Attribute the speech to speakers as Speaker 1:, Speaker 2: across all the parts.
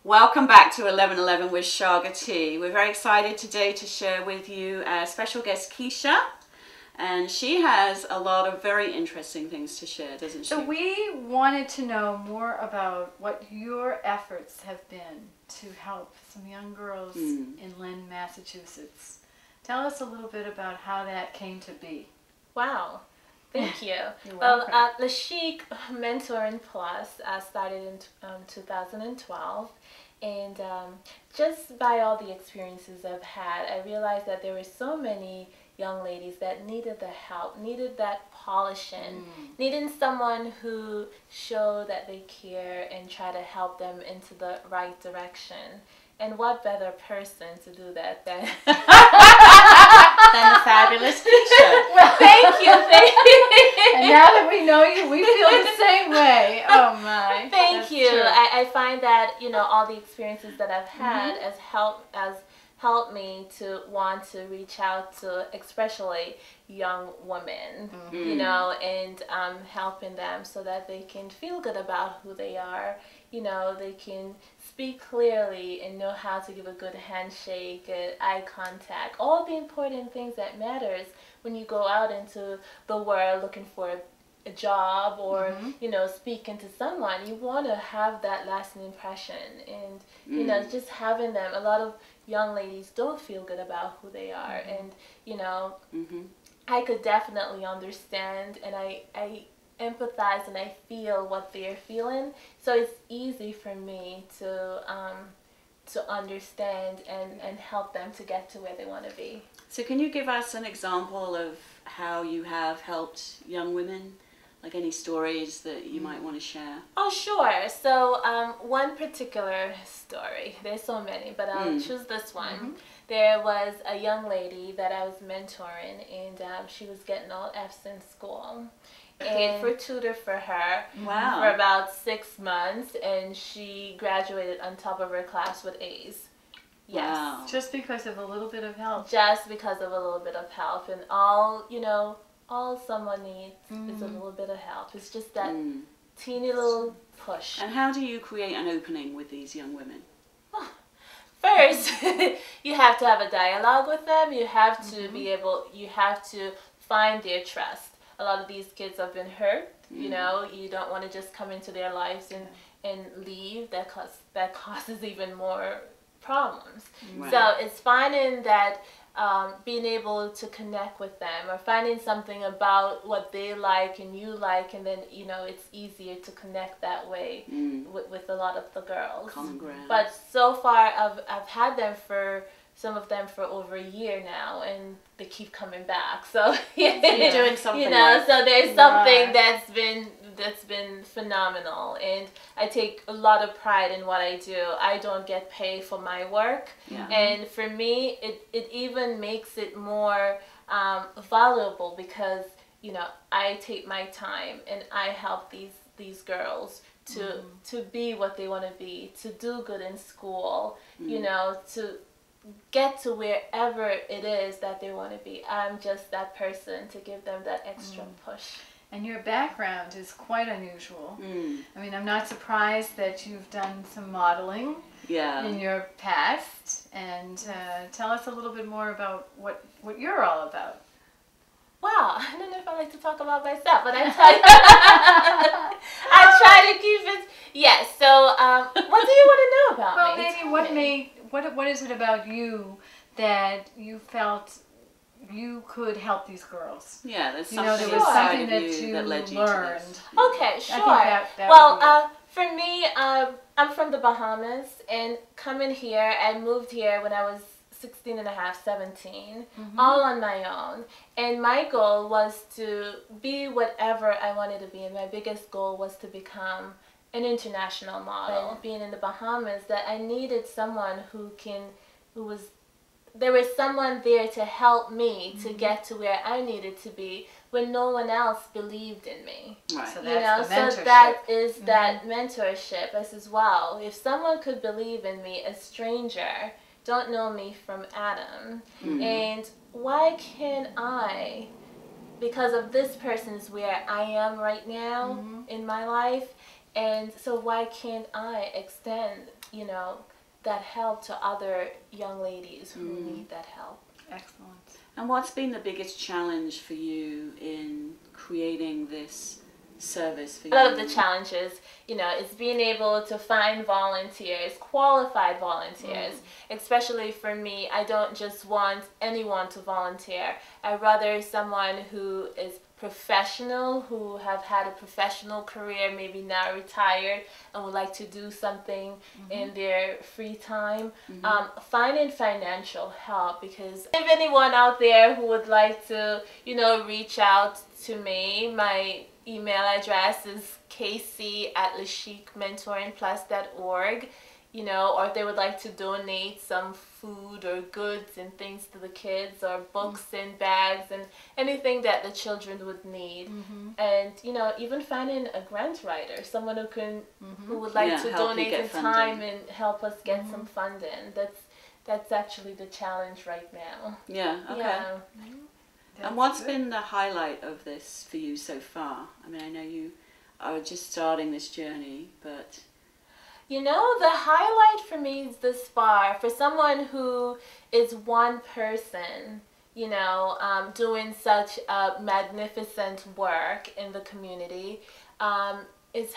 Speaker 1: Welcome back to 1111 with Chaga Tea. We're very excited today to share with you our special guest Keisha, and she has a lot of very interesting things to share, doesn't she?
Speaker 2: So we wanted to know more about what your efforts have been to help some young girls in Lynn, Massachusetts. Tell us a little bit about how that came to be.
Speaker 3: Wow. Thank you.
Speaker 2: You're
Speaker 3: Well,
Speaker 2: welcome.
Speaker 3: the Chic Mentoring Plus started in 2012, and just by all the experiences I've had, I realized that there were so many young ladies that needed the help, needed that polishing, needing someone who showed that they care and try to help them into the right direction. And what better person to do that than
Speaker 1: Then the fabulous Keisha.
Speaker 3: Well, thank you.
Speaker 2: And now that we know you, we feel the same way. Oh my.
Speaker 3: Thank
Speaker 2: That's
Speaker 3: you.
Speaker 2: true.
Speaker 3: I find that, all the experiences that I've had has helped me to want to reach out to especially young women, and helping them so that they can feel good about who they are. They can speak clearly and know how to give a good handshake, eye contact, all the important things that matters when you go out into the world looking for a job or, speaking to someone. You want to have that lasting impression, and, just having them. A lot of young ladies don't feel good about who they are, and, I could definitely understand, and I empathize and I feel what they're feeling, so it's easy for me to understand and help them to get to where they want to be.
Speaker 1: So can you give us an example of how you have helped young women? Like any stories that you might want to share?
Speaker 3: Oh, sure. So one particular story, there's so many, but I'll choose this one. There was a young lady that I was mentoring, and she was getting all F's in school. And for tutor for her for about 6 months, and she graduated on top of her class with A's. Yes.
Speaker 1: Wow.
Speaker 2: Just because of a little bit of help.
Speaker 3: Just because of a little bit of help, and all someone needs is a little bit of help. It's just that teeny little push.
Speaker 1: And how do you create an opening with these young women?
Speaker 3: First, you have to have a dialogue with them. You have to you have to find their trust. A lot of these kids have been hurt. You don't want to just come into their lives and leave. That causes even more problems.
Speaker 1: Right.
Speaker 3: So it's finding that, being able to connect with them, or finding something about what they like and you like, and then it's easier to connect that way with a lot of the girls.
Speaker 1: Common ground.
Speaker 3: But so far I've had them for some of them for over a year now, and they keep coming back. So
Speaker 1: you're doing something right.
Speaker 3: So there's something that's been phenomenal, and I take a lot of pride in what I do. I don't get paid for my work, and for me it even makes it more valuable, because I take my time and I help these girls to be what they want to be, to do good in school, to get to wherever it is that they want to be. I'm just that person to give them that extra push.
Speaker 2: And your background is quite unusual. I mean, I'm not surprised that you've done some modeling in your past. And tell us a little bit more about what you're all about.
Speaker 3: Well, I don't know if I like to talk about myself, but I tell you, I try to keep it. Yes. So, what do you want to know about
Speaker 2: Well,
Speaker 3: me?
Speaker 2: maybe what is it about you that you felt you could help these girls?
Speaker 1: Yeah, there's
Speaker 2: There
Speaker 1: something
Speaker 2: was
Speaker 1: inside
Speaker 2: something
Speaker 1: of
Speaker 2: that
Speaker 1: you
Speaker 2: you
Speaker 1: that led you
Speaker 2: learned.
Speaker 1: to this.
Speaker 3: Okay, sure.
Speaker 2: I think that
Speaker 3: Well, for me, I'm from the Bahamas, and coming here, I moved here when I was 16 and a half, 17, all on my own. And my goal was to be whatever I wanted to be, and my biggest goal was to become an international model. And being in the Bahamas, that I needed someone there was someone there to help me to get to where I needed to be when no one else believed in me.
Speaker 1: Right.
Speaker 2: So that's the mentorship.
Speaker 3: So that is that mentorship as well. If someone could believe in me, a stranger, don't know me from Adam, and why can't I, because of this person's where I am right now in my life, and so why can't I extend you know, that help to other young ladies who need that help.
Speaker 2: Excellent.
Speaker 1: And what's been the biggest challenge for you in creating this service for you?
Speaker 3: A lot of the challenges, you know, is being able to find volunteers, qualified volunteers. Especially for me, I don't just want anyone to volunteer. I'd rather someone who is professional, who have had a professional career, maybe now retired, and would like to do something in their free time. Finding financial help, because if anyone out there who would like to, you know, reach out to me, my email address is kc@lashikmentoringplus.org, you know, or if they would like to donate some food or goods and things to the kids, or books and bags and anything that the children would need. And, you know, even finding a grant writer, someone who can, who would like to donate in time and help us get some funding. That's actually the challenge right now.
Speaker 1: Yeah, okay.
Speaker 3: Yeah.
Speaker 1: And what's been the highlight of this for you so far? I mean, I know you are just starting this journey, but...
Speaker 3: You know, the highlight for me is this far, for someone who is one person, you know, doing such magnificent work in the community, is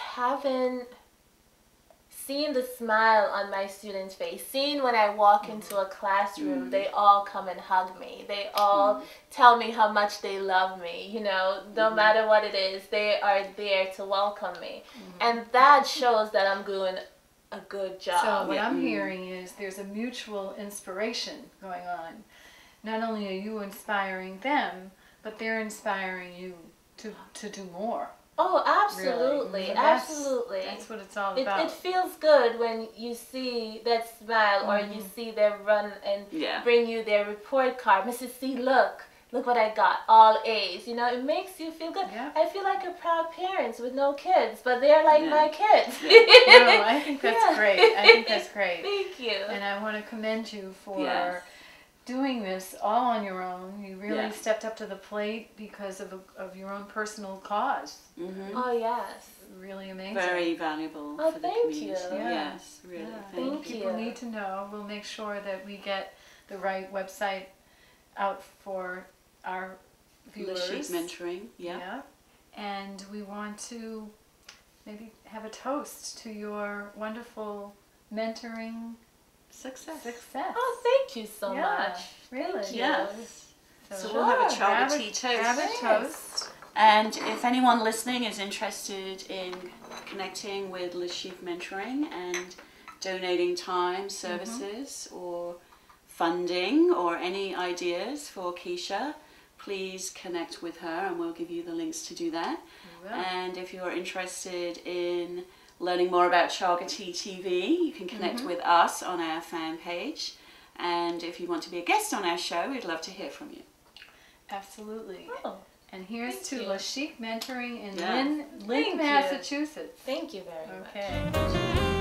Speaker 3: seeing the smile on my students' face, seeing when I walk into a classroom, they all come and hug me. They all tell me how much they love me, you know, no matter what it is, they are there to welcome me. And that shows that I'm doing a good job.
Speaker 2: So what I'm hearing is there's a mutual inspiration going on. Not only are you inspiring them, but they're inspiring you to do more.
Speaker 3: Oh, absolutely,
Speaker 2: really.
Speaker 3: absolutely.
Speaker 2: That's what it's all about.
Speaker 3: It feels good when you see that smile, or you see them run and bring you their report card. Mrs. C, look what I got, all A's. You know, it makes you feel good.
Speaker 2: Yeah.
Speaker 3: I feel like a proud parent with no kids, but they're like my kids.
Speaker 2: No, I think that's great. I think that's great.
Speaker 3: Thank you.
Speaker 2: And I want to commend you for doing this all on your own. You really stepped up to the plate because of your own personal cause.
Speaker 3: Oh, yes.
Speaker 2: Really amazing.
Speaker 1: Very valuable for the community.
Speaker 3: You.
Speaker 1: Yes, really. Thank you.
Speaker 2: People need to know. We'll make sure that we get the right website out for our viewers.
Speaker 1: Lashik Mentoring,
Speaker 2: And we want to maybe have a toast to your wonderful mentoring success.
Speaker 3: Oh, thank you so much.
Speaker 2: Really?
Speaker 3: Thank you.
Speaker 1: Yes. So we'll have a Chaga Tea toast.
Speaker 2: Have a toast.
Speaker 1: And if anyone listening is interested in connecting with Lashik Mentoring and donating time, services, or funding, or any ideas for Keisha, please connect with her and we'll give you the links to do that. And if you're interested in learning more about Chaga Tea TV, you can connect with us on our fan page. And if you want to be a guest on our show, we'd love to hear from you.
Speaker 2: Absolutely.
Speaker 3: Oh,
Speaker 2: and here's to Lashik Mentoring in
Speaker 3: Thank
Speaker 2: Lynn, Massachusetts.
Speaker 3: Thank you very much.
Speaker 2: Okay.